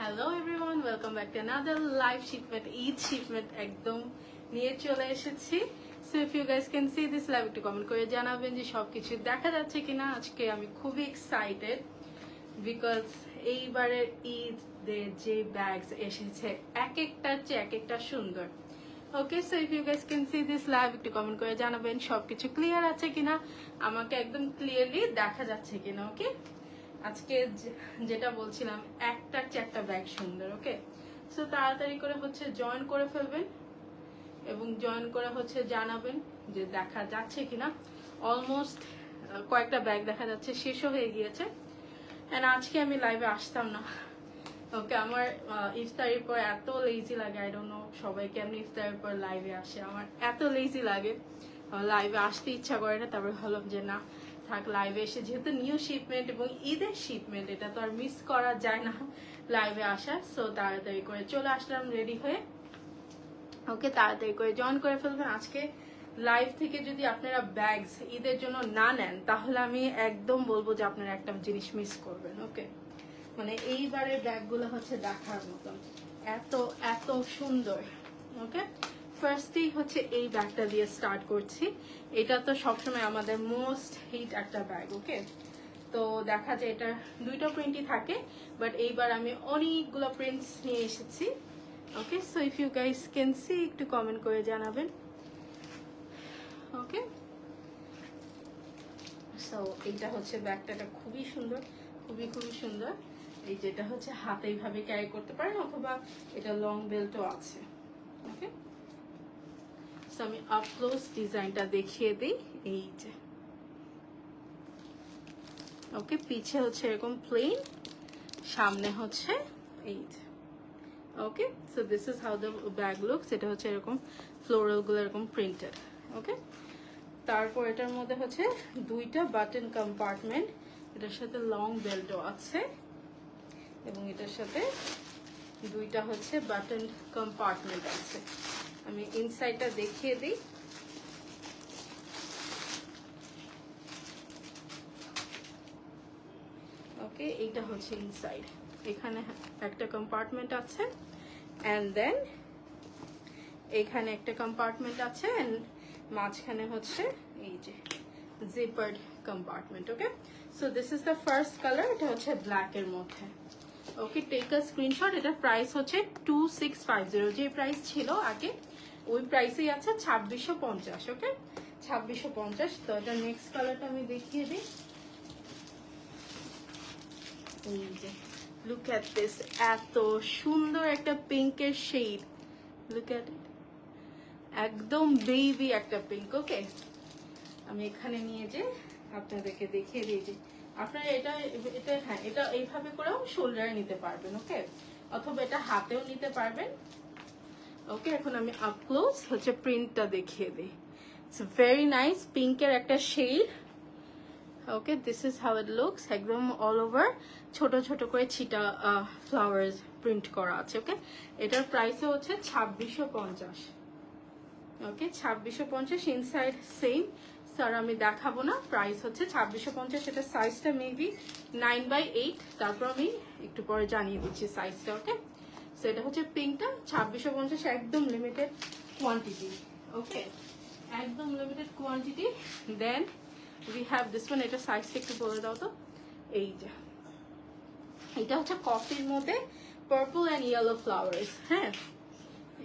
Hello everyone, welcome back to another live shipment. Eid shipment একদম নিয়ে চলে এসেছি। So if you guys can see this live, একটু comment করে জানাবেন যে সবকিছু দেখা যাচ্ছে কিনা। আজকে আমি খুবই এক্সাইটেড বিকজ এইবারের ঈদের যে ব্যাগস এসেছে এক একটার চেয়ে এক একটা সুন্দর। Okay, so if you guys can see this live, একটু কমেন্ট করে জানাবেন সবকিছু ক্লিয়ার আছে কিনা, আমাকে একদম ক্লিয়ারলি দেখা যাচ্ছে কিনা। ওকে, আজকে যেটা বলছিলাম একটার চেয়ে একটা ব্যাগ সুন্দর। ওকে, সো তাড়াতাড়ি করে হচ্ছে জয়েন করে ফেলবেন এবং জয়েন করে হচ্ছে জানাবেন যে দেখা যাচ্ছে কিনা। অলমোস্ট কয়েকটা ব্যাগ দেখা যাচ্ছে শেষও হয়ে গিয়েছে। এন্ড আজকে আমি লাইভে আসতাম না। ওকে, আমার ইফতারের পর এত লেজি লাগে, আই ডোন্ট নো সবাই কেমন ইফতারের পর লাইভে আসে, আমার এত লেজি লাগে, লাইভে আসতে ইচ্ছা করে না। তারপর ভাবলাম যে না থাক, লাইভে এসে যেহেতু নিউ শিপমেন্ট এবং ঈদের শিপমেন্ট, এটা তো আর মিস করা যায় না লাইভে আসা। সো তাড়াতাড়ি করে চলে আসলাম রেডি হয়ে। ওকে, তাড়াতাড়ি করে জয়েন করে ফেলবেন। আজকে লাইভ থেকে যদি আপনারা ব্যাগস ঈদের জন্য না নেন তাহলে আমি একদম বলবো যে আপনারা একটা জিনিস মিস করবেন। ওকে, মানে এইবারের ব্যাগগুলো হচ্ছে দেখার মতন, এত এত সুন্দর। ওকে, ফার্স্টেই হচ্ছে এই ব্যাগটা দিয়ে স্টার্ট করছি। এটা তো সবসময় আমাদের মোস্ট হিট একটা ব্যাগ। ওকে, তো দেখা যায় এটা দুইটা প্রিন্টই থাকে, বাট এইবার আমি অনেকগুলো প্রিন্টস নিয়ে এসেছি। Okay, so if you guys can see, একটু কমেন্ট করে জানাবেন। ওকে, সো এইটা হচ্ছে ব্যাগটা খুবই সুন্দর, খুবই খুবই সুন্দর। এই যেটা হচ্ছে হাতে এইভাবে ক্যারি করতে পারেন, অথবা এটা লং বেল্টও আছে। ওকে, সো আমি আপ ক্লোজ ডিজাইনটা দেখিয়ে দিই। এই যে ওকে, পিছে হচ্ছে এরকম প্লেন, সামনে হচ্ছে এই যে। Okay, so this is how the bag looks. এটা হচ্ছে এরকম ফ্লোরাল গুলো এরকম প্রিন্টেড। ওকে, তারপর এটার মধ্যে হচ্ছে দুইটা বাটন কম্পার্টমেন্ট, এটার সাথে লং বেল্টও আছে এবং এটার সাথে দুইটা হচ্ছে বাটন কম্পার্টমেন্ট আছে। আমি ইনসাইডটা দেখিয়ে দিই। ওকে, এইটা হচ্ছে ইনসাইড, এখানে একটা কম্পার্টমেন্ট আছে অ্যান্ড দেন এখানে একটা কম্পার্টমেন্ট আছে অ্যান্ড মাঝখানে হচ্ছে এই যে zippered compartment. Okay, so this is the first colour, এটা হচ্ছে ব্ল্যাক এর মধ্যে। Okay, take a screenshot. এটার প্রাইস হচ্ছে 2650, যে প্রাইস ছিল আগে ওই প্রাইসেই আছে 2650। ওকে, 2650। তো এটা নেক্সট কালারটা আমি দেখিয়ে দিই। এই যে লুক এট দিস, এত সুন্দর একটা পিঙ্কের শেড, লুক এট ইট, একদম বেবি একটা পিঙ্ক। ওকে, আমি এখানে নিয়ে যে আপনাদেরকে দেখিয়ে দিয়েছি। আপনারা এটা এটা হ্যাঁ, এটা এইভাবে করেও শোল্ডারে নিতে পারবেন। ওকে, অথবা এটা হাতেও নিতে পারবেন। ওকে, এখন আমি আপ ক্লোজ হচ্ছে প্রিন্টটা দেখিয়ে দিই। ইটস ভেরি নাইস, পিঙ্কের একটা শেড। Okay, this is how it looks. একদম অল ওভার ছোট ছোট করে ছিটা ফ্লাওয়ার্স প্রিন্ট করা আছে। ওকে, এটার প্রাইসও হচ্ছে 2650। ওকে, 2650। Inside same. স্যার আমি দেখাবো না, প্রাইস হচ্ছে 2650। এটা সাইজটা মেবি 9x8, তারপর আমি একটু পরে জানিয়ে দিচ্ছি সাইজটা। ওকে, সো এটা হচ্ছে পিঙ্কটা 2650, একদম লিমিটেড কোয়ান্টিটি। ওকে, একদম limited quantity. Then we have this one, এটা সাইজটা একটু বলে দাও তো। এই যে এটা হচ্ছে কফির মধ্যে পার্পল অ্যান্ড ইয়েলো ফ্লাওয়ার্স। হ্যাঁ,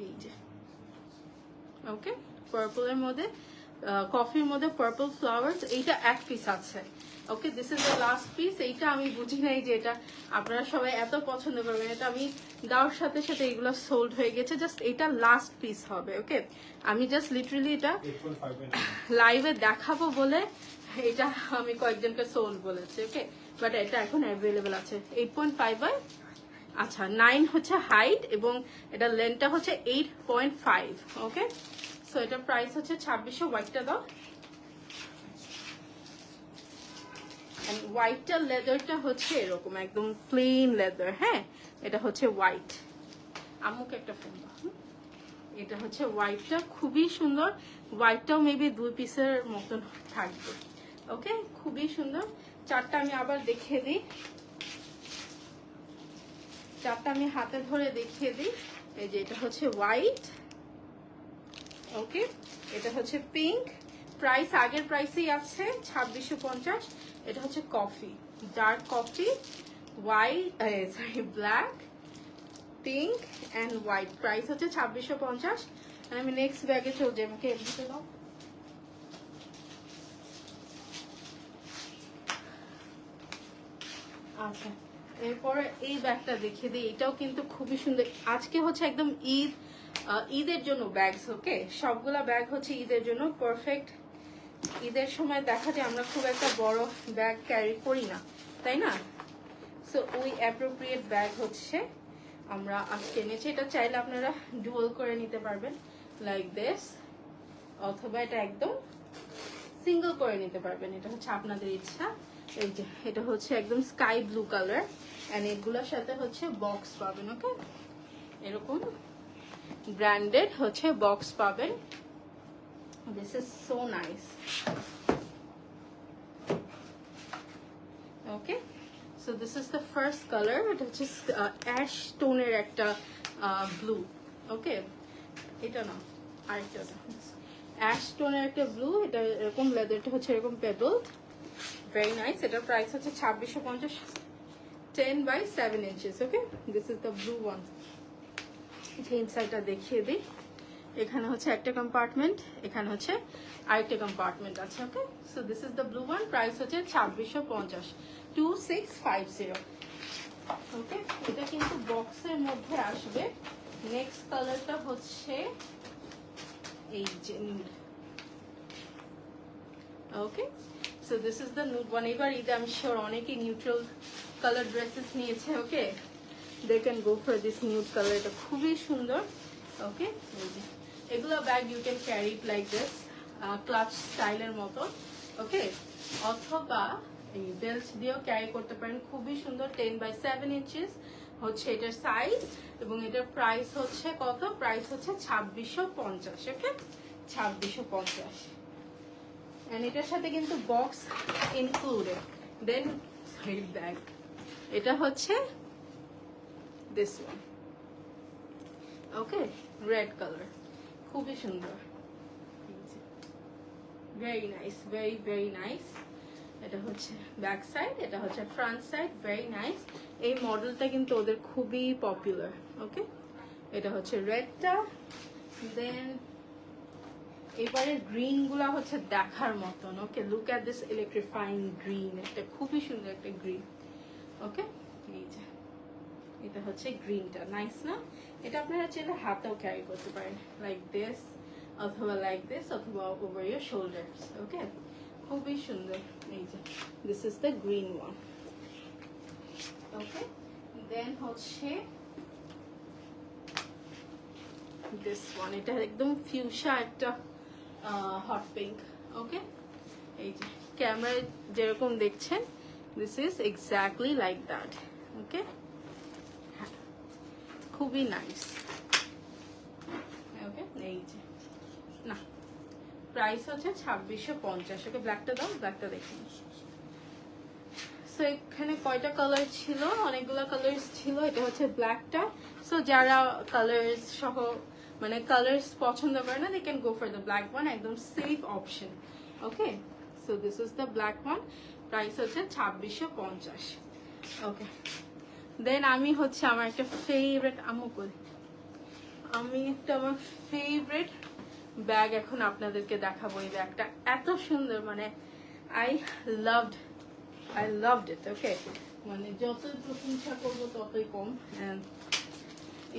এই যে ওকে, পার্পলের মধ্যে কফির মধ্যে পার্পল ফ্লাওয়ার্স, এইটা এক পিস আছে। Okay, this is the last piece. এইটা আমি বুঝি নাই যে এটা আপনারা সবাই এত পছন্দ করবেন, এটা আমি দেওয়ার সাথে সাথে এগুলো সোল্ড হয়ে গেছে। জাস্ট এটা লাস্ট পিস হবে। ওকে, আমি জাস্ট লিটারালি এটা লাইভে দেখাবো বলে এটা আমি কয়েকজনকে সোল্ড বলেছি। ওকে, বাট এটা এখন অ্যাভেলেবেল আছে। 8.5 আচ্ছা 9 হচ্ছে হাইট এবং এটা লেন্থটা হচ্ছে 8.5। ওকে, সো এটার প্রাইস হচ্ছে 2600। হোয়াইটটা দাও, এন্ড হোয়াইটটা লেদারটা হচ্ছে এরকম একদম প্লেন লেদার। হ্যাঁ, এটা হচ্ছে হোয়াইট। আম্মুকে একটা ফোন দাও। এটা হচ্ছে হোয়াইটটা, খুবই সুন্দর। হোয়াইটটাও মেবি 2 পিসের মতন থাকবে। ওকে, খুবই সুন্দর। চারটা আমি আবার দেখিয়ে দিই। চারটা আমি হাতে ধরে দেখিয়ে দিই। এই যে এটা হচ্ছে হোয়াইট, ওকে, এটা হচ্ছে পিঙ্ক, প্রাইস আগের প্রাইসেই আছে 2650। এটা হচ্ছে coffee, dark coffee, white sorry black, pink and white, price হচ্ছে 2650। আমি নেক্সট ব্যাগে চলে যাই, আমাকে এমনিতে দাও। আচ্ছা, এরপরে এই ব্যাগটা দেখিয়ে দিই, এটাও কিন্তু খুবই সুন্দর। আজকে হচ্ছে একদম ঈদের জন্য ব্যাগস, ওকে, সবগুলা ব্যাগ হচ্ছে ঈদের জন্য পারফেক্ট। ঈদের সময় দেখা যায় আমরা খুব একটা বড় ব্যাগ ক্যারি করি না, তাই না? সো ওই অ্যাপ্রোপ্রিয়েট ব্যাগ হচ্ছে আমরা আজকে এনেছি। এটা চাইলে আপনারা ডুয়াল করে নিতে পারবেন লাইক দিস, অথবা এটা একদম সিঙ্গেল করে নিতে পারবেন, এটা হচ্ছে আপনাদের ইচ্ছা। এই যে এটা হচ্ছে একদম স্কাই ব্লু কালার, এন্ড এগুলোর সাথে হচ্ছে বক্স পাবেন, ওকে, এরকম ব্র্যান্ডেড হচ্ছে বক্স পাবেন। This is so nice, okay. So this is the first colour, এটা হচ্ছে অ্যাশ টোনের একটা ব্লু, ওকে, এটা না আরেকটা অ্যাশ টোনের একটা ব্লু, এটা এরকম লেদারটা হচ্ছে এরকম পেবল, ভেরি নাইস। এটার প্রাইস হচ্ছে 2650, 10x7 inches, okay. This is the blue one. ইনসাইডটা দেখিয়ে দিই, এখানে হচ্ছে একটা কম্পার্টমেন্ট, এখানে হচ্ছে আরেকটা কম্পার্টমেন্ট আছে, okay. So this is the blue one, price হচ্ছে 2650, 2650, ওকে। এটা কিন্তু বক্সের মধ্যে আসবে। নেক্সট কালারটা হচ্ছে এই যে nude, okay. So this is the nude one. এবার ঈদে আমি শিওর অনেকেই নিউট্রাল কালার ড্রেসেস নিয়েছে, okay, they can go for this nude colour, এটা খুবই সুন্দর, ওকে। এগুলো bag you can carry it like this, clutch স্টাইলের মতো, ওকে, অথবা এই বেল্ট দিয়েও ক্যারি করতে পারেন, খুবই সুন্দর। 10x7 inches হচ্ছে এটার সাইজ, এবং এটার প্রাইস হচ্ছে কত? প্রাইস হচ্ছে 2650, ওকে, 2650। এন্ড এটার সাথে কিন্তু বক্স ইনক্লুডেড। দেন সাইড ব্যাগ, এটা হচ্ছে this one, okay, red colour, খুবই সুন্দর, very nice, very very nice. এটা হচ্ছে ব্যাক সাইড, এটা হচ্ছে ফ্রন্ট সাইড, ভেরি নাইস। এই মডেলটা কিন্তু ওদের খুবই পপুলার, ওকে। এটা হচ্ছে রেডটা, দেন এবারে গ্রিন গুলা হচ্ছে দেখার মতন, okay, look at this electrifying green, এটা খুবই সুন্দর একটা গ্রিন, ওকে। এই যে এটা হচ্ছে গ্রিনটা, নাইস না? এটা আপনারা চাইলে হাতেও ক্যারি করতে পারেন লাইক দিস, অথবা লাইক দিস, অথবা ওভার ইয়োর শোল্ডার্স, ওকে, খুবই সুন্দর। এই যে this is the green one, okay. Then হচ্ছে দিস ওয়ান, এটা একদম ফিউশা একটা হট পিঙ্ক, ওকে। এই যে ক্যামেরায় যেরকম দেখছেন, this is exactly like that, okay, খুবই নাইস, ওকে। এই যে না, প্রাইস হচ্ছে 2650, ওকে। ব্ল্যাকটা দাও, ব্ল্যাকটা দেখুন। সো এখানে কয়টা কালার ছিল? অনেকগুলো কালার্স ছিল। এটা হচ্ছে ব্ল্যাকটা। সো যারা কালার্স সহ মানে কালার্স পছন্দ করে না, they can go for the black one, একদম safe option, okay. So this is the black one, price হচ্ছে 2650, ওকে। দেন আমি হচ্ছে আমার একটা ফেভারিট, আমি একটা আমার ফেভারিট ব্যাগ এখন আপনাদেরকে দেখাবো। এই ব্যাগটা এত সুন্দর, মানে আই লাভড ইট, ওকে। মানে যতই প্রশংসা করবো ততই কম। And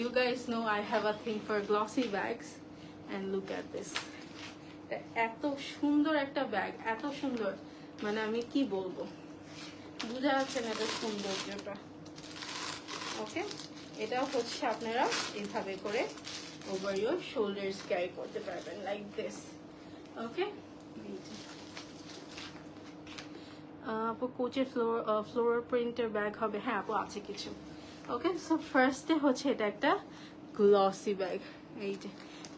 you guys know I have a thing for glossy bags, and look at this, এত সুন্দর একটা ব্যাগ, এত সুন্দর, মানে আমি কি বলবো, বুঝা যাচ্ছে না এটা সৌন্দর্যটা, ওকে। এটাও হচ্ছে আপনারা এইভাবে করে ওভার ইয়োর শোল্ডার্স ক্যারি করতে পারবেন লাইক দিস, ওকে। আপু কোচের ফ্লোরাল প্রিন্টের ব্যাগ হবে? হ্যাঁ আপু, আছে কিছু, ওকে। সো ফার্স্টে হচ্ছে এটা একটা গ্লসি ব্যাগ, এই যে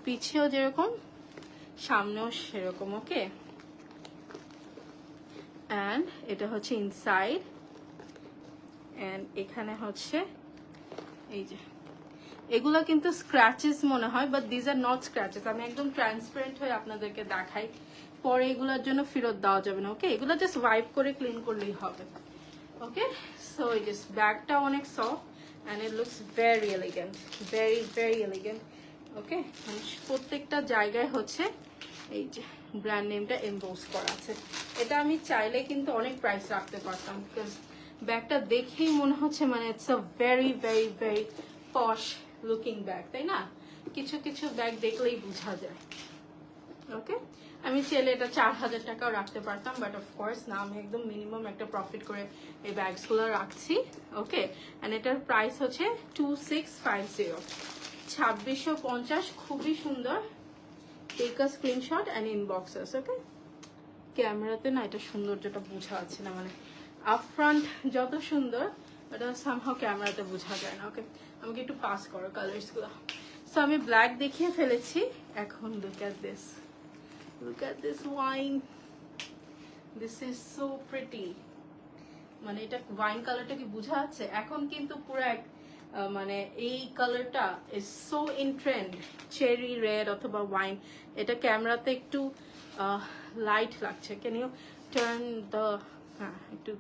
পিছেও যেরকম সামনেও সেরকম, ওকে। অ্যান্ড এটা হচ্ছে ইনসাইড, অ্যান্ড এখানে হচ্ছে এই যে এগুলা কিন্তু স্ক্র্যাচেস মনে হয়, but these are not scratches. আমি একদম ট্রান্সপারেন্ট হয়ে আপনাদেরকে দেখাই, পরে এগুলোর জন্য ফেরত দেওয়া যাবে না। ওকে, এগুলো জাস্ট ওয়াইপ করে ক্লিন করলেই হবে। ওকে, সো এই যে ব্যাগটা অনেক soft and it looks very elegant, very very elegant. Okay, প্রত্যেকটা জায়গায় হচ্ছে এই যে ব্র্যান্ড নেমটা এমবোস করা আছে। এটা আমি চাইলে কিন্তু অনেক প্রাইস রাখতে পারতাম, বিকজ ব্যাগটা দেখেই মনে হচ্ছে মানে it's a very very very posh looking bag, তাই না? কিছু কিছু ব্যাগ দেখলেই বোঝা যায়। ওকে, আমি চাইলে এটা 4000 টাকাও রাখতে পারতাম, বাট অফকোর্স না, আমি একদম মিনিমাম একটা প্রফিট করে এই ব্যাগসগুলো রাখছি। ওকে, অ্যান্ড এটার প্রাইস হচ্ছে 2650, 2650, খুবই সুন্দর। Take a screenshot and inbox us. Okay, ক্যামেরাতে না এটা সৌন্দর্যটা বোঝা যাচ্ছে না, মানে আপফ্রন্ট যত সুন্দর এটা সামহাও ক্যামেরাতে বোঝা যায় না। ওকে, আমাকে একটু পাস করো কালার্সগুলো। সো আমি ব্ল্যাক দেখিয়ে ফেলেছি, এখন look at this, look at this wine, this is so pretty. মানে এটা ওয়াইন কালারটা কি বোঝা যাচ্ছে? এখন কিন্তু পুরো এক মানে এই কালারটা is so in trend, cherry red অথবা ওয়াইন। এটা ক্যামেরাতে একটু লাইট লাগছে, ক্যান ইউ টার্ন দ্য, হ্যাঁ একটু,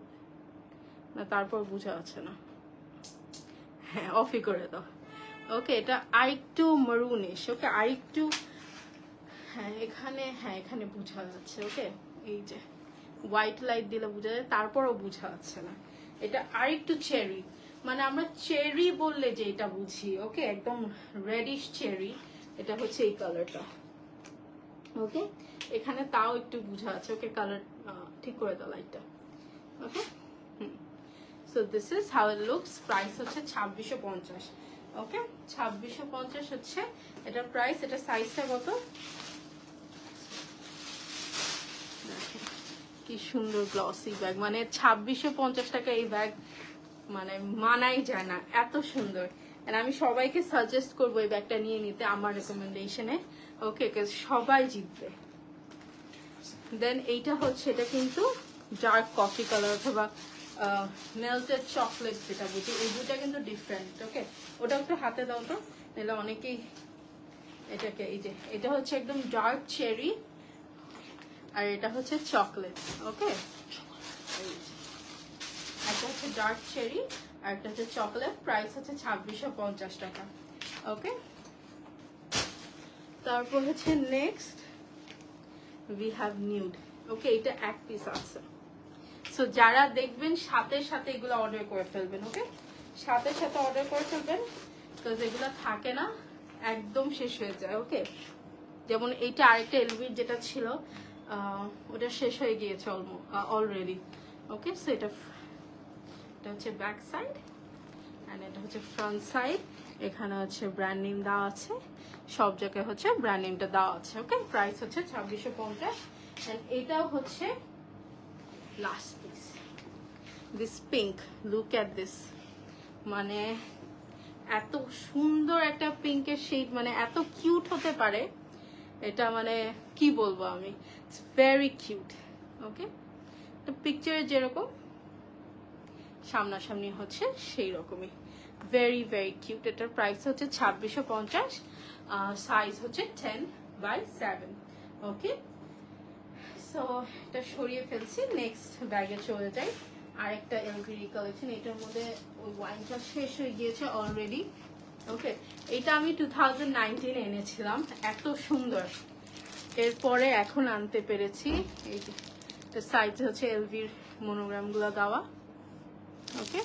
না তারপর বোঝা যাচ্ছে না, হ্যাঁ অফই করে দাও। ওকে, এটা আরেকটু মারুনিশ। ওকে, আরেকটু, হ্যাঁ এখানে বোঝা যাচ্ছে। ওকে, এই যে হোয়াইট লাইট দিলে বোঝা যায়, তারপরও বোঝা যাচ্ছে না। এটা আরেকটু চেরি, মানে আমরা চেরি বললে যে এটা বুঝি। ওকে, একদম রেডিশ চেরি, এটা হচ্ছে এই কালারটা। ওকে, এখানে তাও একটু বোঝা যাচ্ছে। ওকে, কালার ঠিক করে দাও লাইটটা। Okay, so this is how it looks. Price হচ্ছে 2650। ওকে, 2650 হচ্ছে এটার প্রাইস। এটা সাইজটা কত, কি সুন্দর গ্লসি ব্যাগ, মানে 2650 টাকা এই ব্যাগ মানে মানাই যায় না, এত সুন্দর। আর আমি সবাইকে সাজেস্ট করবো এই ব্যাগটা নিয়ে নিতে আমার রেকমেন্ডেশনে। ওকে, সবাই জিতবে। দেন এইটা হচ্ছে, এটা কিন্তু ডার্ক কফি কালার অথবা মেল্টেড চকলেট যেটা বুঝি, এই দুটা কিন্তু ডিফারেন্ট। ওকে, ওটা একটু হাতে দাও তো, নাহলে অনেকেই এটাকে, এই যে এটা হচ্ছে একদম ডার্ক চেরি আর এটা হচ্ছে চকলেট। ওকে, একটা হচ্ছে ডার্ক চেরি আর একটা হচ্ছে চকলেট। প্রাইস হচ্ছে 2650 টাকা। ওকে, তারপর হচ্ছে নেক্সট উই হ্যাভ নিউড। ওকে, এটা এক পিস আছে, সো যারা দেখবেন সাথে সাথে এগুলো অর্ডার করে ফেলবেন। ওকে, সাথে সাথে অর্ডার করে ফেলবেন, বিকজ এগুলো থাকে না, একদম শেষ হয়ে যায়। ওকে, যেমন এইটা আরেকটা এলভির যেটা ছিল ওটা শেষ হয়ে গিয়েছে অলরেডি। ওকে, সো এটা হচ্ছে ব্যাক সাইড অ্যান্ড এটা হচ্ছে ফ্রন্ট সাইড। এখানে হচ্ছে ব্র্যান্ড নেম দেওয়া আছে, সব জায়গায় হচ্ছে ব্র্যান্ড নেমটা দেওয়া আছে। ওকে, প্রাইস হচ্ছে 2650। অ্যান্ড এটাও হচ্ছে last piece, this pink, look at this, মানে এত সুন্দর একটা পিঙ্কের শেড, মানে এত কিউট হতে পারে এটা, মানে কি বলবো আমি, ইটস ভেরি কিউট। ওকে, তো পিকচারে যেরকম সামনাসামনি হচ্ছে সেই রকমই, ভেরি ভেরি কিউট। এটার প্রাইস হচ্ছে 2650, সাইজ হচ্ছে 10x7। ওকে, সো এটা সরিয়ে ফেলছি, নেক্সট ব্যাগে চলে যাই। আরেকটা এলভিরি কালেকশন, এটার মধ্যে ওই ওয়াইনটা শেষ হয়ে গিয়েছে অলরেডি। ওকে, এটা আমি 2019 এনেছিলাম, এত সুন্দর, এরপরে এখন আনতে পেরেছি। এই যে সাইজ হচ্ছে এলভির মনোগ্রামগুলো দেওয়া। ওকে,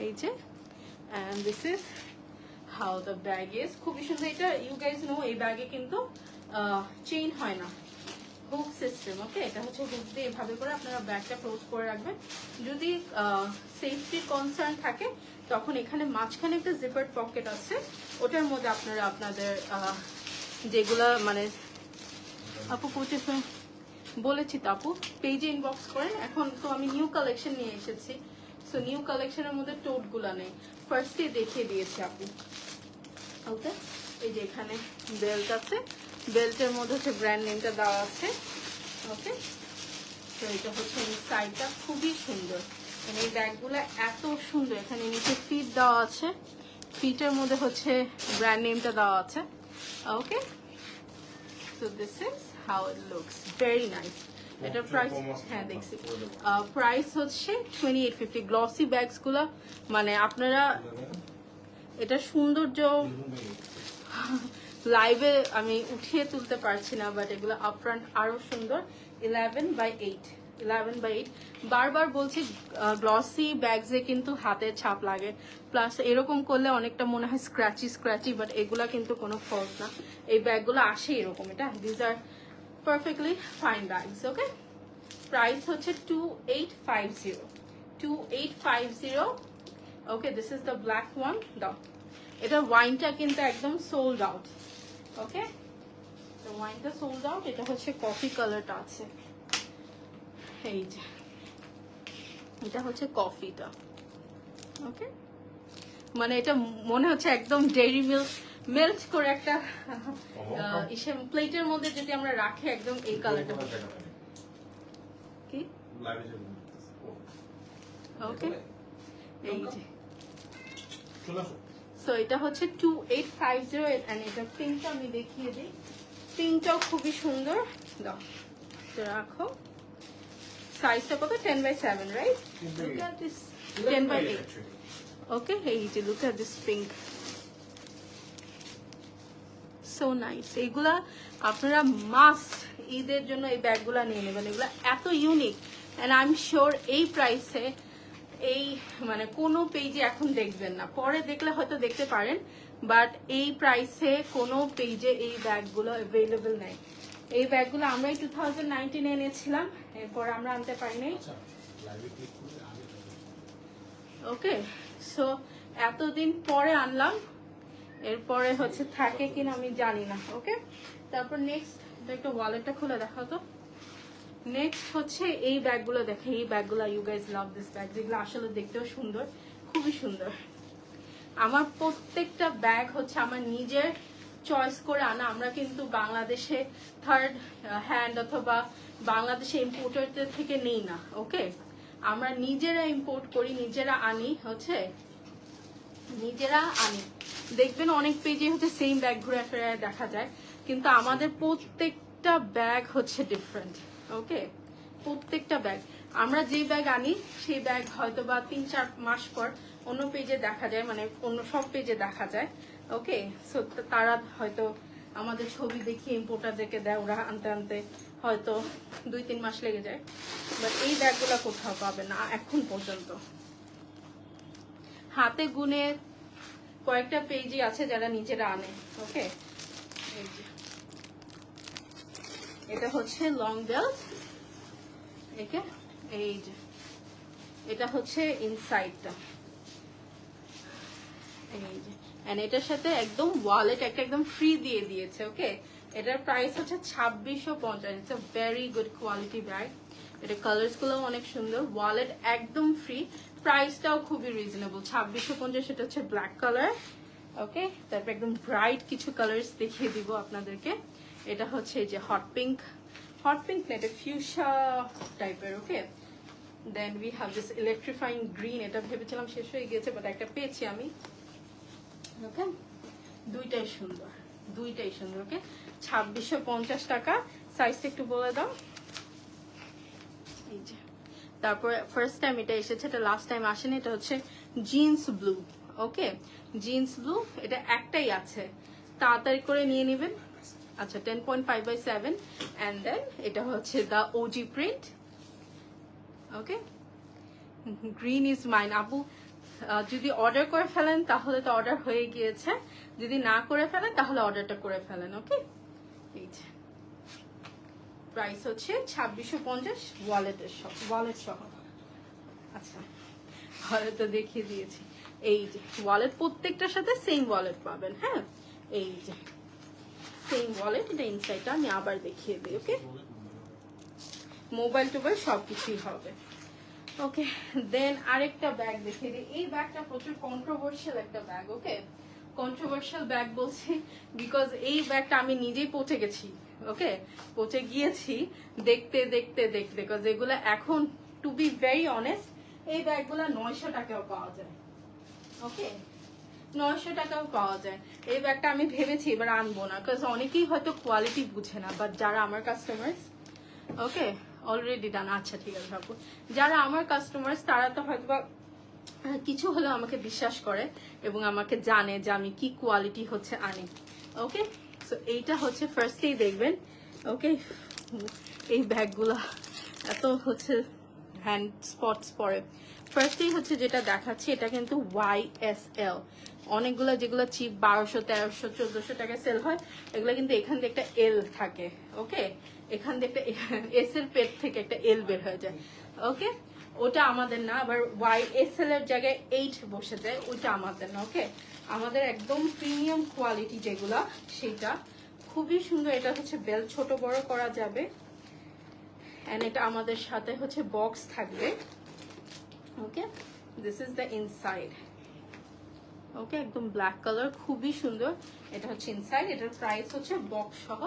এই যে, and this is how the bag is, খুবই সুন্দর। এটা ইউ গাইজ নো, এই ব্যাগে কিন্তু চেইন হয় না, হুক সিস্টেম। ওকে, এটা হচ্ছে হুক দিয়ে এভাবে করে আপনারা ব্যাগটা ক্লোজ করে রাখবেন। যদি সেফটির কনসার্ন থাকে তখন এখানে মাঝখানে একটা জিপার পকেট আছে, ওটার মধ্যে আপনারা আপনাদের যেগুলা মানে, আপু পৌঁছে বলেছি তো আপু, পেজে ইনবক্স করেন। এখন তো আমি নিউ কালেকশন নিয়ে এসেছি, সো নিউ কালেকশনের মধ্যে টোটগুলা নেই, ফার্স্টে দেখিয়ে দিয়েছি আপু। ওকে, এই যে এখানে বেল্ট আছে, বেল্টের মধ্যে হচ্ছে ব্র্যান্ড নেমটা দেওয়া আছে। ওকে, তো এটা হচ্ছে সাইডটা খুবই সুন্দর, মানে এই ব্যাগগুলো এত সুন্দর। এখানে নিচে ফিট দেওয়া আছে, ফিটের মধ্যে হচ্ছে ব্র্যান্ড নেমটা দেওয়া আছে। Okay, so this is how it looks, very nice. এটার প্রাইস, হ্যাঁ দেখছি, প্রাইস হচ্ছে 2850। গ্লসি ব্যাগস গুলো মানে আপনারা এটা সৌন্দর্য লাইভে আমি উঠিয়ে তুলতে পারছি না, বাট এগুলো আপফ্রন্ট আরো সুন্দর। 11/8, 11/8। বারবার বলছি গ্লসি ব্যাগসে কিন্তু হাতের ছাপ লাগে, প্লাস এরকম করলে অনেকটা মনে হয় স্ক্র্যাচি স্ক্র্যাচি, বাট এগুলা কিন্তু কোনো ফল্ট না। এই ব্যাগগুলো আসে এরকম, এটা this are perfectly fine bags. Okay, price হচ্ছে 2850, 2850। Okay, this is the black one. দাও, এটা ওয়াইনটা কিন্তু একদম সোল্ড আউট। ওকে, তো ওয়াইনটা সোল্ড আউট। এটা হচ্ছে কফি কালারটা আছে, এই যে এটা হচ্ছে কফিটা। ওকে, মানে এটা মনে হচ্ছে একদম ডেইরি মিল্ক মেল্ট করে একটা ইসে প্লেটের মধ্যে যদি আমরা রাখি, একদম এই কালারটা। কি ওকে, এই যে সো এটা হচ্ছে 2850। এন্ড এটা পিঙ্কটা আমি দেখিয়ে দিই, পিঙ্কটাও খুবই সুন্দর। দাও তো রাখো। সাইজটা কত? 10/7, রাইট? Look at this, 10/8। ওকে, এই যে look at this pink, so nice. এইগুলা আপনারা মাস্ট ঈদের জন্য এই ব্যাগগুলা নিয়ে নেবেন, এগুলা এত unique. And I am sure এই প্রাইসে এই মানে কোনো পেজে এখন দেখবেন না, পরে দেখলে হয়তো দেখতে পারেন, বাট এই প্রাইসে কোনো পেজে এই ব্যাগগুলো অ্যাভেলেবল নেই। এই ব্যাগগুলো আমরাই 2019 এনেছিলাম, এরপর আমরা আনতে পারি নাই। ওকে, সো এতদিন পরে আনলাম, এরপরে হচ্ছে থাকে কিনা আমি জানি না। ওকে, তারপর নেক্সট একটা ওয়ালেটটা খুলে দেখাও তো। নেক্সট হচ্ছে এই ব্যাগগুলো দেখে, এই ব্যাগগুলো you guys love this bag, যেগুলো আসলে দেখতেও সুন্দর, খুবই সুন্দর। আমার প্রত্যেকটা ব্যাগ হচ্ছে আমার নিজের চয়েস করে আনা। আমরা কিন্তু বাংলাদেশে থার্ড হ্যান্ড অথবা বাংলাদেশে ইম্পোর্টারদের থেকে নেই না। ওকে, আমরা নিজেরা ইম্পোর্ট করি, নিজেরা আনি, হচ্ছে নিজেরা আনি। দেখবেন অনেক পেজে হচ্ছে সেম ব্যাগ ঘুরে ফেরা দেখা যায়, কিন্তু আমাদের প্রত্যেকটা ব্যাগ হচ্ছে ডিফারেন্ট। ওকে, প্রত্যেকটা ব্যাগ আমরা যে ব্যাগ আনি সেই ব্যাগ হয়তো বা 3-4 মাস পর অন্য পেজে দেখা যায়, মানে অন্য সব পেজে দেখা যায়। ওকে, সো তারা হয়তো আমাদের ছবি দেখিয়ে ইম্পোর্টারদেরকে দেয়, ওরা আনতে আনতে হয়তো 2-3 মাস লেগে যায়, বাট এই ব্যাগগুলো কোথাও পাবে না এখন পর্যন্ত। হাতে গুনে কয়েকটা পেজই আছে যারা নিজেরা আনে। ওকে, এটা হচ্ছে লং বেল্ট। ওকে, এই যে এটা হচ্ছে ইনসাইডটা, এই যে এন্ড এটার সাথে একদম ওয়ালেট একটা একদম ফ্রি দিয়ে দিয়েছে। ওকে, এটার প্রাইস হচ্ছে 2650। It's a very good quality bag. এটা কালার্স গুলো অনেক সুন্দর, ওয়ালেট একদম ফ্রি, প্রাইসটাও খুবই রিজনেবল, 2650। সেটা হচ্ছে ব্ল্যাক কালার। ওকে, তারপর একদম ব্রাইট কিছু কালার্স দেখিয়ে দিব আপনাদেরকে। এটা হচ্ছে এই যে হট পিঙ্ক, হট পিঙ্ক না, এটা ফিউশা টাইপের। Okay, then we have this electrifying green. এটা ভেবেছিলাম শেষ হয়ে গেছে, বাট একটা পেয়েছি আমি। ওকে, দুইটাই সুন্দর, দুইটাই সুন্দর। ওকে, 2650 টাকা। সাইজটা একটু বলে দাও। এই যে তারপর ফার্স্ট টাইম এটা এসেছে, এটা লাস্ট টাইম আসেনি। এটা হচ্ছে জিন্স ব্লু। ওকে, জিন্স ব্লু, এটা একটাই আছে, তাড়াতাড়ি করে নিয়ে নেবেন। আচ্ছা, 10.5/7। অ্যান্ড দেন এটা হচ্ছে the OG print. Okay, green is mine. আপু যদি অর্ডার করে ফেলেন তাহলে তো অর্ডার হয়ে গিয়েছে, যদি না করে ফেলেন তাহলে অর্ডারটা করে ফেলেন। ওকে, এই যে প্রাইস হচ্ছে 2650, ওয়ালেটের সহ, ওয়ালেট সহ। আচ্ছা, ওয়ালেট তো দেখিয়ে দিয়েছি। এই যে ওয়ালেট, প্রত্যেকটার সাথে সেম ওয়ালেট পাবেন। হ্যাঁ, এই যে সেম ওয়ালেট। এটা ইনসাইডটা আমি আবার দেখিয়ে দিই। ওকে, মোবাইল টোবাইল সবকিছুই হবে। ওকে, দেন আরেকটা ব্যাগ দেখিয়ে দিই। এই ব্যাগটা প্রচুর কন্ট্রোভার্সিয়াল একটা ব্যাগ। ওকে, কন্ট্রোভার্সিয়াল ব্যাগ বলছি বিকজ এই ব্যাগটা আমি নিজেই পচে গেছি। ওকে, পচে গিয়েছি দেখতে দেখতে দেখতে, বিকজ এগুলো এখন টু বি ভেরি অনেস্ট এই ব্যাগগুলো 900 টাকাও পাওয়া যায়। ওকে, 900 টাকাও পাওয়া যায়। এই ব্যাগটা আমি ভেবেছি এবার আনবো না, কারণ অনেকেই হয়তো কোয়ালিটি বুঝে না, বাট যারা আমার কাস্টমার্স, ওকে অলরেডি ডান, আচ্ছা ঠিক আছে আপু, যারা আমার কাস্টমার্স তারা তো হয়তো বা কিছু হলেও আমাকে বিশ্বাস করে এবং আমাকে জানে যে আমি কি কোয়ালিটি হচ্ছে আনি। ওকে, সো এইটা হচ্ছে ফার্স্টেই দেখবেন। ওকে, এই ব্যাগগুলা এত হচ্ছে হ্যান্ড স্পটস পরে। ফার্স্টেই হচ্ছে যেটা দেখাচ্ছি, এটা কিন্তু YSL। অনেকগুলো যেগুলো চিপ 1200, 1300, 1400 টাকা সেল হয়, এগুলো কিন্তু এখান থেকে একটা এল থাকে। ওকে, এখান থেকে একটা এস এর পেট থেকে একটা এল বের হয়ে যায়। ওকে, ওটা আমাদের না, আবার YSL এর জায়গায় 8 বসে যায়, ওইটা আমাদের না। ওকে, আমাদের একদম প্রিমিয়াম কোয়ালিটি যেগুলা, সেটা খুবই সুন্দর। এটা হচ্ছে বেল্ট ছোট বড় করা যাবে, এন্ড এটা আমাদের সাথে হচ্ছে বক্স থাকবে। ওকে, দিস ইজ দ্য ইনসাইড। ওকে, একদম ব্ল্যাক কালার, খুবই সুন্দর। এটা হচ্ছে ইনসাইড। এটার প্রাইস হচ্ছে বক্স সহ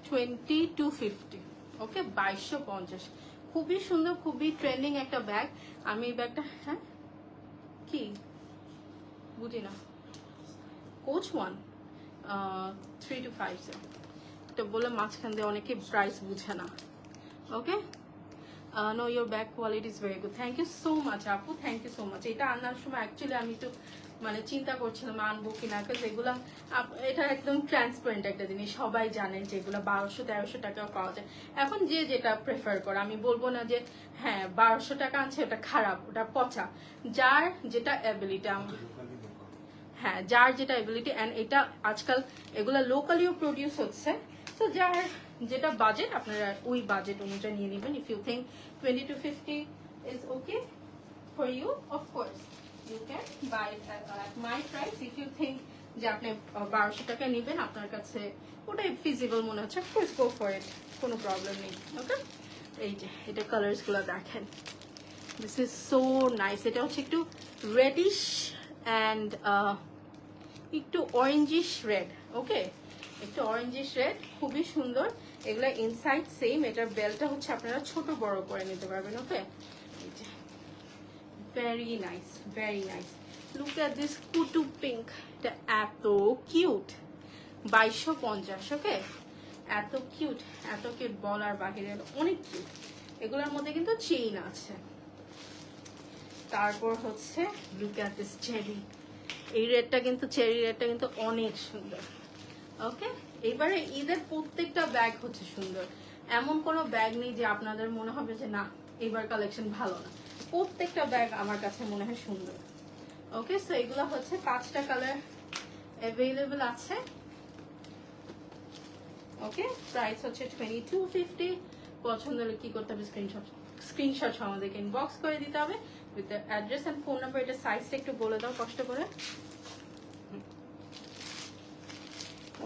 2250। ওকে, 2250। খুবই সুন্দর, খুবই ট্রেন্ডিং একটা ব্যাগ। আমি এই ব্যাগটা, হ্যাঁ কি বুঝি না, কোচ 1 3 to 5 এটা বলে মাঝখান দিয়ে অনেকে প্রাইস বুঝে না। ওকে, no, your bag quality is very good. Thank you so much আপু, থ্যাংক ইউ সো মাচ। এটা আনার সময় অ্যাকচুয়ালি আমি তো মানে চিন্তা করছিলাম আনবো কিনা, কারণ এগুলা এটা একদম ট্রান্সপারেন্ট একটা জিনিস, সবাই জানেন যে এগুলো 1200-1300 টাকাও পাওয়া যায়। এখন যে যেটা প্রেফার করে, আমি বলবো না যে হ্যাঁ 1200 টাকা আনছে ওটা খারাপ, ওটা পচা। যার যেটা অ্যাবিলিটি, হ্যাঁ যার যেটা অ্যাবিলিটি, অ্যান্ড এটা আজকাল এগুলা লোকালিও প্রডিউস হচ্ছে। তো যার যেটা বাজেট, আপনারা ওই বাজেট অনুযায়ী নিয়ে নেবেন। If you think 20 to 50 is okay for you, of course you can buy it at my price. If you think যে আপনি 1200 টাকা নেবেন, আপনার কাছে ওটাই ফিজিবল মনে হচ্ছে, of course go for it, কোনো প্রবলেম নেই। ওকে, এই যে এটা কালার্স গুলো দেখেন, দিস ইজ সো নাইস। এটা হচ্ছে একটু রেডিশ অ্যান্ড একটু অরেঞ্জিশ রেড। ওকে, একটু অরেঞ্জিশ রেড, খুবই সুন্দর। এগুলা ইনসাইড সেম। এটার বেলটা হচ্ছে আপনারা ছোট বড় করে নিতে পারবেন। Okay, very nice, very nice. Look at this কুটু পিঙ্ক, এটা এত কিউট, 2250। ওকে, এত কিউট, এত কিউট, বলার বাহিরে, অনেক কিউট। এগুলোর মধ্যে কিন্তু চেইন আছে। তারপর হচ্ছে লুক এট দিস চেরি, এই রেডটা কিন্তু, চেরি রেডটা কিন্তু অনেক সুন্দর। ওকে, এবারে ঈদের প্রত্যেকটা ব্যাগ হচ্ছে সুন্দর, এমন কোনো ব্যাগ নেই যে আপনাদের মনে হবে যে না এবার কালেকশন ভালো না। প্রত্যেকটা ব্যাগ আমার কাছে মনে হয় সুন্দর। ওকে, সো এগুলো হচ্ছে 5টা কালার অ্যাভেলেবল আছে। ওকে, প্রাইস হচ্ছে 2250। পছন্দ হলে কি করতে হবে, স্ক্রিনশট আমাদেরকে ইনবক্স করে দিতে হবে with the address and phone number. এটা সাইজটা একটু বলে দাও কষ্ট করে।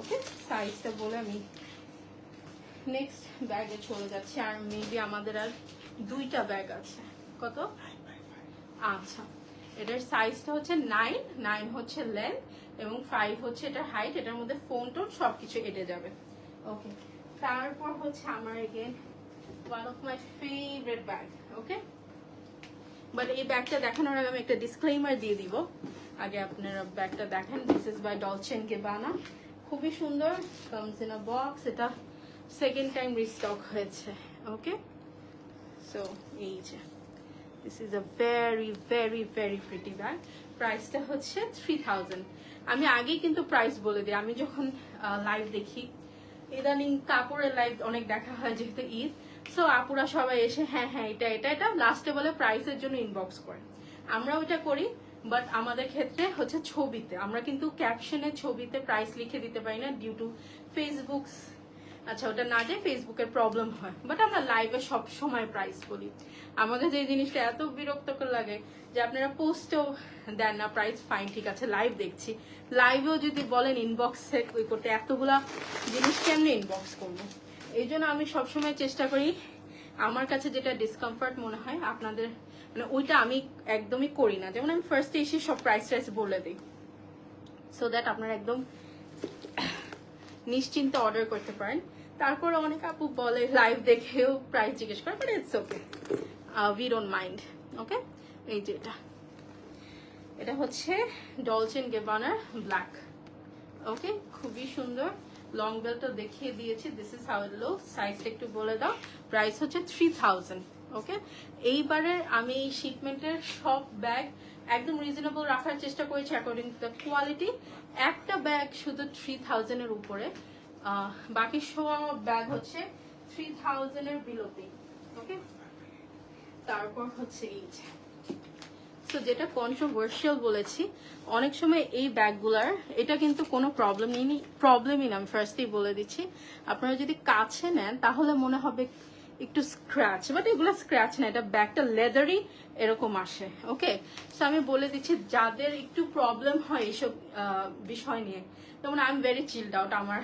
ওকে, সাইজটা বলে আমি নেক্সট ব্যাগে চলে যাচ্ছি। আর মেবি আমাদের আর 2টা ব্যাগ আছে। কত? আচ্ছা, এটার সাইজটা হচ্ছে 9 হচ্ছে লেন্থ এবং 5 হচ্ছে এটার হাইট। এটার মধ্যে ফোন টোন সবকিছু এটে যাবে। ওকে, তারপর হচ্ছে আমার again one of my favourite bag. Okay, but এই ব্যাগটা দেখানোর আগে আমি একটা ডিসক্লেইমার দিয়ে দিব, আগে আপনারা ব্যাগটা দেখেন। দিস ইজ বাই ডলচে এন্ড গ্যাবানা, খুবই সুন্দর, কামস ইন আ বক্স। এটা সেকেন্ড টাইম রিস্টক হয়েছে। ওকে, সো এই যে this is a very very very pretty bag. প্রাইসটা হচ্ছে 3000। আমি আগেই কিন্তু প্রাইস বলে দিই, আমি যখন লাইভ দেখি, ইদানিং কাপড়ের লাইভ অনেক দেখা হয় যেহেতু ঈদ, সো আপুরা সবাই এসে হ্যাঁ হ্যাঁ এটা এটা এটা লাস্টে বলে প্রাইসের জন্য ইনবক্স করে। আমরাও এটা করি, বাট আমাদের ক্ষেত্রে হচ্ছে ছবিতে, আমরা কিন্তু ক্যাপশনে ছবিতে প্রাইস লিখে দিতে পারি না ডিউ টু ফেসবুক। আচ্ছা, ওটা না যে ফেসবুকের প্রবলেম হয়, বাট আমরা লাইভে সব সময় প্রাইস বলি। আমাকে যে জিনিসটা এত বিরক্তকর লাগে যে আপনারা পোস্টেও দেন না প্রাইস, ফাইন ঠিক আছে লাইভ দেখছি, লাইভেও যদি বলেন ইনবক্সে ওই করতে, এতগুলা জিনিস কেমনে ইনবক্স করবো? এই জন্য আমি সবসময় চেষ্টা করি আমার কাছে যেটা ডিসকমফর্ট মনে হয় আপনাদের মানে ওইটা আমি একদমই করি না। যেমন আমি ফার্স্টে এসে সব প্রাইস টাইস বলে দিই, সো দ্যাট আপনারা একদম নিশ্চিন্তে অর্ডার করতে পারেন। তারপরে অনেক আপু বলে লাইভ দেখেও প্রাইস জিজ্ঞেস করে, but it's okay, we don't mind. Okay, এই যে এটা এটা হচ্ছে ডলচে এন্ড গ্যাবানার ব্ল্যাক। ওকে, খুবই সুন্দর। লং বেলটা দেখিয়ে দিয়েছি, this is how it looks. সাইজটা একটু বলে দাও। প্রাইস হচ্ছে 3000। ওকে, এইবারের আমি এই শিপমেন্টের সব ব্যাগ একদম রিজনেবল রাখার চেষ্টা করেছি অ্যাকর্ডিং টু দ্য কোয়ালিটি। একটা ব্যাগ শুধু 3000 এর উপরে, বাকি সব ব্যাগ হচ্ছে 3000 এর বিলোতে। ওকে, তারপর হচ্ছে এই তো যেটা কন্ট্রোভার্সিয়াল বলেছি, অনেক সময় এই ব্যাগগুলার এটা কিন্তু কোনো প্রবলেমই না, আমি ফার্স্টেই বলে দিচ্ছি। আপনারা যদি কাছে নেন তাহলে মনে হবে একটু স্ক্র্যাচ, বাট এগুলো স্ক্র্যাচ না, এটা ব্যাগটা লেদারই এরকম আসে। ওকে, সো আমি বলে দিচ্ছি যাদের একটু প্রবলেম হয় এইসব বিষয় নিয়ে, যেমন I am very child out, আমার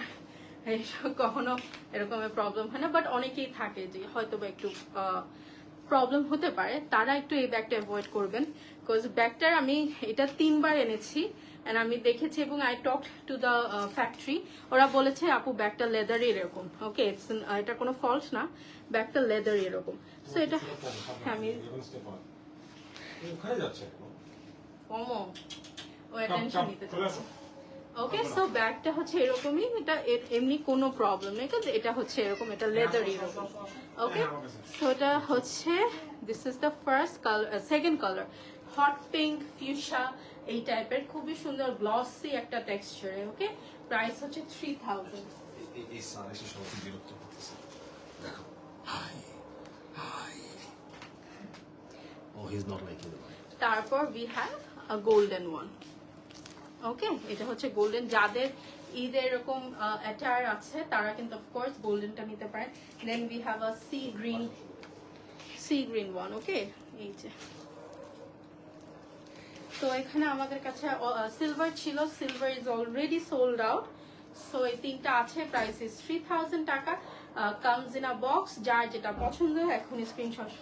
এইসব কখনো এরকমের প্রবলেম হয় না, বাট অনেকেই থাকে যে হয়তো বা একটু প্রবলেম হতে পারে, তারা একটু এই ব্যাগটা অ্যাভয়েড করবেন। বিকজ ব্যাগটার আমি এটা 3 বার এনেছি এন্ড আমি দেখেছি এবং I talk to the factory, ওরা বলেছে আপু ব্যাগটা লেদারই এরকম। ওকে, এটা কোনো ফলস না, ব্যাগটা লেদারই এরকম। সো এটা আমি কমো ও অ্যাটেনশন নিতে চাচ্ছি। ওকে, সো ব্যাগটা হচ্ছে এরকমই, এটা এমনি কোনো প্রবলেম নেই, কারণ এটা হচ্ছে এরকম, এটা লেদার এরকম। ওকে, সো এটা হচ্ছে this is the first colour, second colour hot pink fuchsia এই টাইপের, খুবই সুন্দর গ্লসি একটা টেক্সচারে। ওকে, প্রাইস হচ্ছে 3000। এই স্যার এসে সবাইকে বিরক্ত করতেছে। দেখো, hi hi, oh he is not liking it. তারপর we have a golden one. Okay, এটা হচ্ছে গোল্ডেন, যাদের ঈদের এরকম অ্যাটায়ার আছে তারা কিন্তু অফকোর্স গোল্ডেনটা নিতে পারেন। Then we have a sea green one. Okay, এই যে, তো এখানে আমাদের কাছে সিলভার ছিল, silver is already sold out. So এই 3টা আছে, প্রাইস ইজ 3000 টাকা। কামস ইন আ বক্স, যার যেটা পছন্দ এখন স্ক্রিনশট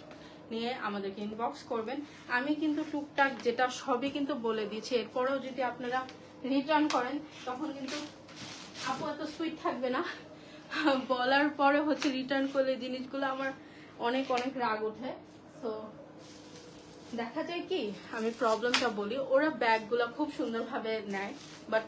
নিয়ে আমাদেরকে ইনবক্স করবেন। আমি কিন্তু টুকটাক যেটা সবই কিন্তু বলে দিয়েছি, এরপরেও যদি আপনারা রিটার্ন করেন তখন কিন্তু আপু এত সুইট থাকবে না, বলার পরে হচ্ছে রিটার্ন করলে জিনিসগুলো আমার অনেক অনেক রাগ ওঠে। তো দেখা যায় কি, আমি প্রবলেমটা বলি, ওরা ব্যাগগুলো খুব সুন্দরভাবে নেয়, বাট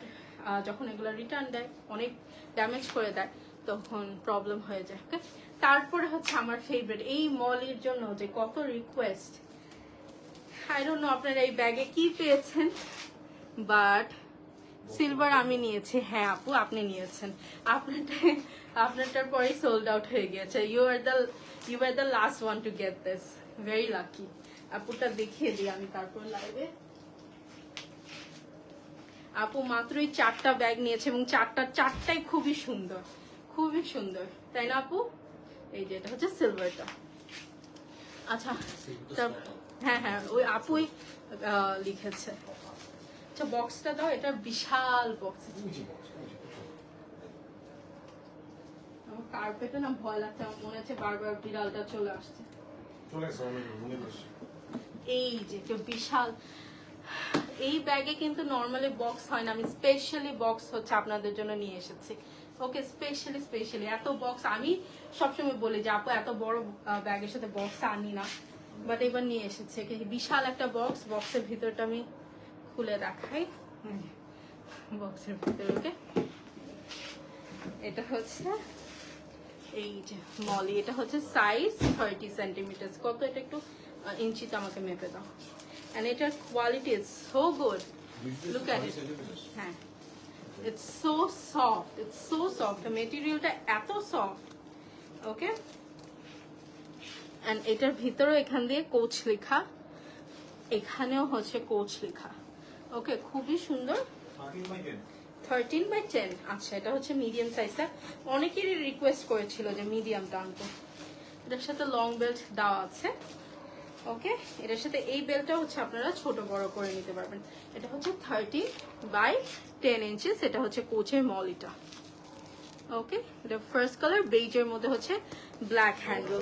যখন এগুলো রিটার্ন দেয় অনেক ড্যামেজ করে দেয়, তখন প্রবলেম হয়ে যায়। ওকে, তারপরে হচ্ছে আমার ফেভারিট এই মলির জন্য যে কত রিকোয়েস্ট, আই ডোন্ট নো আপনারা এই ব্যাগে কি পেয়েছেন, বাট সিলভার আমি নিয়েছি। হ্যাঁ আপু, আপনি নিয়েছেন, আপনারটার পরে সোল্ড আউট হয়ে গিয়েছে। You are the last one to get this, very lucky. আপুটা দেখিয়ে দিই আমি তারপর লাইভে। আপু মাত্রই 4টা ব্যাগ নিয়েছে এবং চারটাই খুবই সুন্দর, খুবই সুন্দর, তাই না আপু? এই যে এটা হচ্ছে সিলভারটা। আচ্ছা, হ্যাঁ হ্যাঁ, ওই আপুই লিখেছে। আচ্ছা, বক্সটা দাও, এটা বিশাল বক্স। আমার কার্পেটে না ভয় লাগছে, আমার মনে হচ্ছে বারবার বিড়ালটা চলে আসছে। এই যে বিশাল, এই ব্যাগে কিন্তু নর্মালি বক্স হয় না, আমি স্পেশালি বক্স হচ্ছে আপনাদের জন্য নিয়ে এসেছি। ওকে, স্পেশালি এত বক্স আমি সবসময় বলি যে আপু এত বড় ব্যাগের সাথে বক্স আনি না, বাট এবার নিয়ে এসেছে। বিশাল একটা বক্স, বক্সের ভিতরটা আমি খুলে দেখাই। বক্সের ভিতরে ওকে, এটা হচ্ছে এই যে মলি, এটা হচ্ছে সাইজ 30 সেন্টিমিটার। কত এটা একটু ইঞ্চিতে আমাকে মেপে দাও। And এটার quality is so good, look at it. হ্যাঁ, it's so soft, it's so soft, মেটেরিয়ালটা এত সফট। ওকে, এন্ড এটার ভিতরেও এখান দিয়ে কোচ লেখা, এখানেও হচ্ছে কোচ লেখা। ওকে, খুবই সুন্দর। 13x10। আচ্ছা, এটা হচ্ছে মিডিয়াম সাইজটা, অনেকেরই রিকোয়েস্ট করেছিল যে মিডিয়ামটা আনতে। এটার সাথে লং বেল্ট দেওয়া আছে। ওকে, এটার সাথে এই বেল্টটা হচ্ছে আপনারা ছোট বড় করে নিতে পারবেন। এটা হচ্ছে 30x10 ইঞ্চিস, এটা হচ্ছে কোচের মলিটা। ওকে, এটা ফার্স্ট কালার বেজের মধ্যে হচ্ছে ব্ল্যাক হ্যান্ডেল।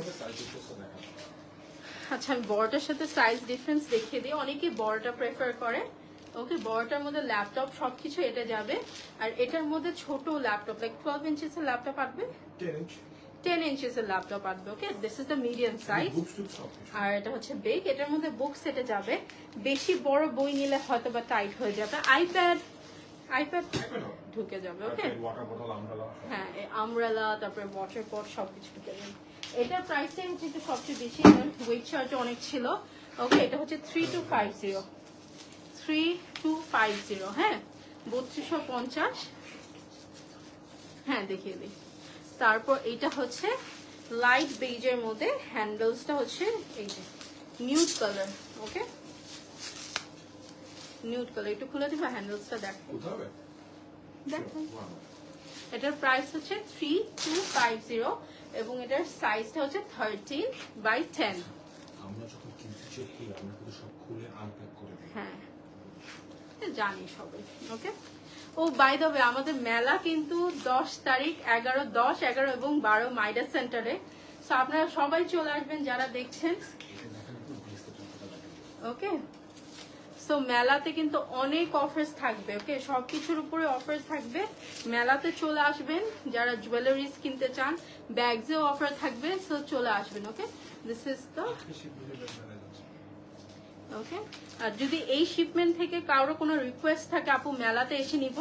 আচ্ছা, আমি বড়টার সাথে সাইজ ডিফারেন্স দেখিয়ে দিই, অনেকে বড়টা প্রেফার করে। ওকে, বড়টার মধ্যে ল্যাপটপ সবকিছু এটা যাবে, আর এটার মধ্যে ছোট ল্যাপটপ লাইক 12 ইঞ্চিস এর ল্যাপটপ আসবে, 10 ইঞ্চিসের ল্যাপটপ আসবে। Okay, this is the medium size. আর এটা হচ্ছে বেগ, এটার মধ্যে বুক সেটে যাবে। বেশি বড় বই নিলে হয়তো বা টাইট হয়ে যাবে। আইপ্যাড ঢুকে যাবে। ওকে, হ্যাঁ, আমব্রেলা, তারপরে ওয়াটার পট সবকিছু ঢুকে যাবে। এটার প্রাইসিং কিন্তু সবচেয়ে বেশি, ওয়েট চার্জ অনেক ছিল। ওকে, এটা হচ্ছে 3250, হ্যাঁ, 3250। হ্যাঁ, দেখিয়ে দিই। তারপর এটা হচ্ছে লাইট বেজের মধ্যে, হ্যান্ডেলসটা হচ্ছে এই যে নিউড কালার। ওকে, নিউড কালার, একটু খুলে দিবা হ্যান্ডেলসটা দেখো। এটার প্রাইস হচ্ছে 3250 এবং এটার সাইজটা হচ্ছে 13x10। আমরা যখন কিনতে চেক করি আমরা কিন্তু সব খুলে আনপ্যাক করে দিই। হ্যাঁ, জানি সবাই। ওকে, ও বাই দ্য ওয়ে, আমাদের মেলা কিন্তু 10 তারিখ, 11, 10, 11 এবং 12 মাইডাস সেন্টারে। সো আপনারা সবাই চলে আসবেন যারা দেখছেন। ওকে, সো মেলাতে কিন্তু অনেক অফার্স থাকবে। ওকে, সবকিছুর উপরে অফার থাকবে। মেলাতে চলে আসবেন যারা জুয়েলারিজ কিনতে চান, ব্যাগসেও অফার থাকবে। সো চলে আসবেন। ওকে, দিস ইজ দ্য ওকে। আর যদি এই শিপমেন্ট থেকে কারো কোনো রিকোয়েস্ট থাকে আপু মেলাতে এসে নিব,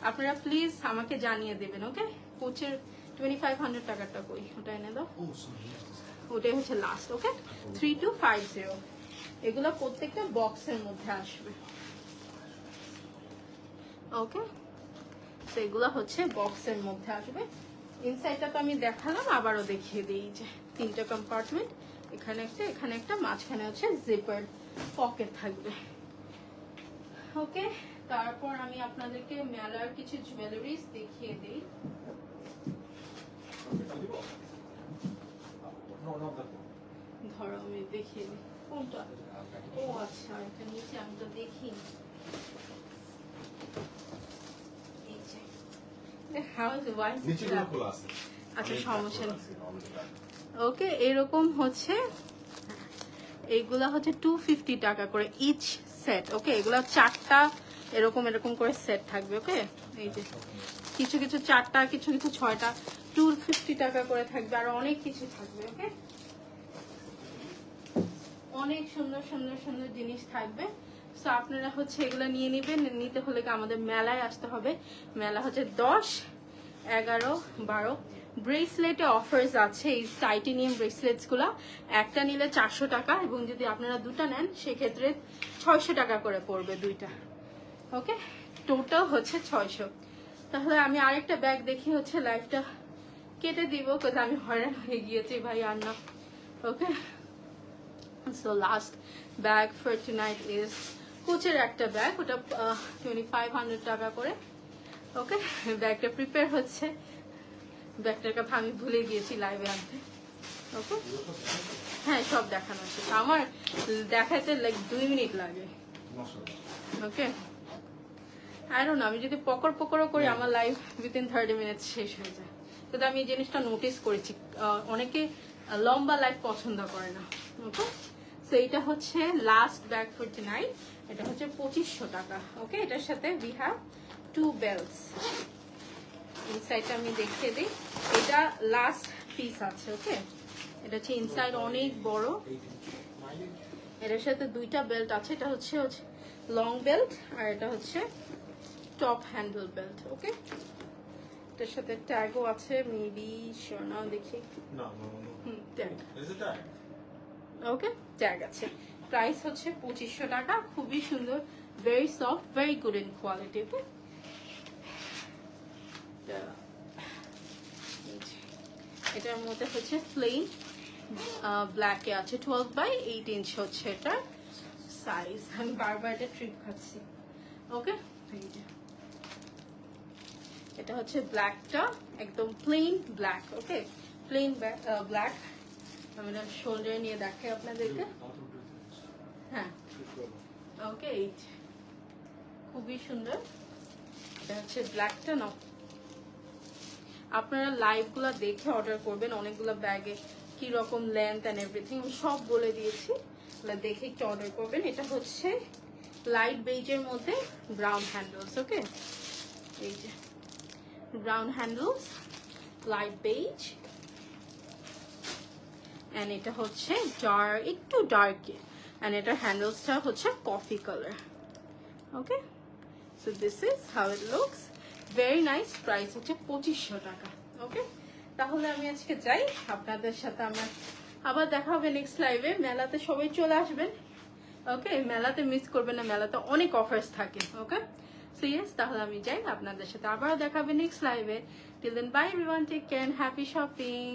আপনারা প্লিজ আমাকে জানিয়ে দেবেন। ওকে, কোচের 2500 টাকাটা কই, ওটা এনে দাও। ওটাই হচ্ছে লাস্ট। ওকে, 3250। এগুলো প্রত্যেকটা বক্সের মধ্যে আসবে। ওকে, তো এগুলো হচ্ছে বক্সের মধ্যে আসবে। ইনসাইডটা তো আমি দেখালাম, আবারও দেখিয়ে দিই। যে 3টা কম্পার্টমেন্ট, এখানে একটা, এখানে একটা, মাঝখানে হচ্ছে জিপার পকেট থাকবে। ওকে, তারপর আমি আপনাদেরকে মেলার কিছু জুয়েলারিজ দেখিয়ে দিই। ধরো আমি দেখিয়ে দিই কোনটা। ও আচ্ছা, এটা নিচে আমি তো দেখি। আচ্ছা, সমস্যা নেই। ওকে, এরকম হচ্ছে, এইগুলা হচ্ছে 250 টাকা করে ইচ সেট। ওকে, এগুলা 4টা এরকম এরকম করে সেট থাকবে। ওকে, এই যে কিছু কিছু 4টা, কিছু কিছু 6টা, 250 টাকা করে থাকবে। আর অনেক কিছু থাকবে। ওকে, অনেক সুন্দর সুন্দর সুন্দর জিনিস থাকবে। সো আপনারা হচ্ছে এগুলো নিয়ে নেবেন। নিতে হলে আমাদের মেলায় আসতে হবে। মেলা হচ্ছে 10, 11, 12। ব্রেসলেটে অফার্স আছে। এই টাইটেনিয়াম ব্রেসলেটস গুলা একটা নিলে 400 টাকা এবং যদি আপনারা দুটা নেন সেক্ষেত্রে 600 টাকা করে পড়বে দুইটা। ওকে, টোটাল হচ্ছে 600। তাহলে আমি আরেকটা ব্যাগ দেখি, হচ্ছে লাইফটা কেটে দিব কারণ আমি হয়রান হয়ে গিয়েছি ভাই, আর না। Okay, so last bag for tonight is কোচের একটা ব্যাগ, ওটা 2500 টাকা করে। ওকে, ব্যাগটা প্রিপেয়ার হচ্ছে। ব্যাগটার কথা আমি ভুলে গিয়েছি লাইভে আনতে। ওকে, হ্যাঁ, সব দেখানো আছে আমার, দেখাতে লাইক 2 মিনিট লাগে। ওকে, আই ডোন্ট নো, আমি যদি পকড়ও করি আমার লাইভ উইদিন 30 মিনিট শেষ হয়ে যায়। কিন্তু আমি এই জিনিসটা নোটিস করেছি, অনেকে লম্বা লাইভ পছন্দ করে না। ওকে, সো এটা হচ্ছে লাস্ট ব্যাগ ফর টুনাইট। এটা হচ্ছে 2500 টাকা। ওকে, এটার সাথে উই হ্যাভ 2 বেল্টস। ইনসাইডটা আমি দেখিয়ে দিই, এটা লাস্ট পিস আছে। ওকে, এটা হচ্ছে ইনসাইড অনেক বড়। এটার সাথে 2টা বেল্ট আছে। এটা হচ্ছে লং বেল্ট আর এটা হচ্ছে টপ হ্যান্ডেল বেল্ট। ওকে, এটার সাথে ট্যাগও আছে, মেবি শিওর না, দেখি। ট্যাগ, ওকে, ট্যাগ আছে। প্রাইস হচ্ছে 2500 টাকা। খুবই সুন্দর, very soft, very good in quality. Okay, এটার মধ্যে হচ্ছে প্লেন ব্ল্যাকে আছে, 12/8 ইঞ্চ হচ্ছে এটার সাইজ। আমি বারবার এটা ট্রিপ খাচ্ছি। ওকে, এটা হচ্ছে ব্ল্যাকটা, একদম প্লেন ব্ল্যাক। ওকে, প্লেন ব্ল্যাক। আমি এটা শোল্ডারে নিয়ে দেখাই আপনাদেরকে। হ্যাঁ, ওকে, খুবই সুন্দর। এটা হচ্ছে ব্ল্যাকটা। না, আপনারা লাইভগুলো দেখে অর্ডার করবেন। অনেকগুলো ব্যাগে কি রকম লেন্থ এন্ড এভরিথিং সব বলে দিয়েছি, দেখে একটু অর্ডার করবেন। এটা হচ্ছে লাইট বেজের মধ্যে ব্রাউন হ্যান্ডেলস। ওকে, এই যে brown handles, light beige. And এটা হচ্ছে একটু ডার্কে, অ্যান্ড এটার হ্যান্ডেলসটা হচ্ছে coffee colour. Okay, so this is how it looks, very nice. Price হচ্ছে 2500 টাকা। ওকে, তাহলে আমি আজকে যাই, আপনাদের সাথে আমার আবার দেখা হবে নেক্সট লাইভে। মেলাতে সবাই চলে আসবেন। ওকে, মেলাতে মিস করবেন না, মেলাতে অনেক অফার্স থাকে। ওকে, সো ইয়েস, তাহলে আমি যাই, আপনাদের সাথে আবার দেখা হবে নেক্সট লাইভে। Till then bye everyone, take care and happy shopping.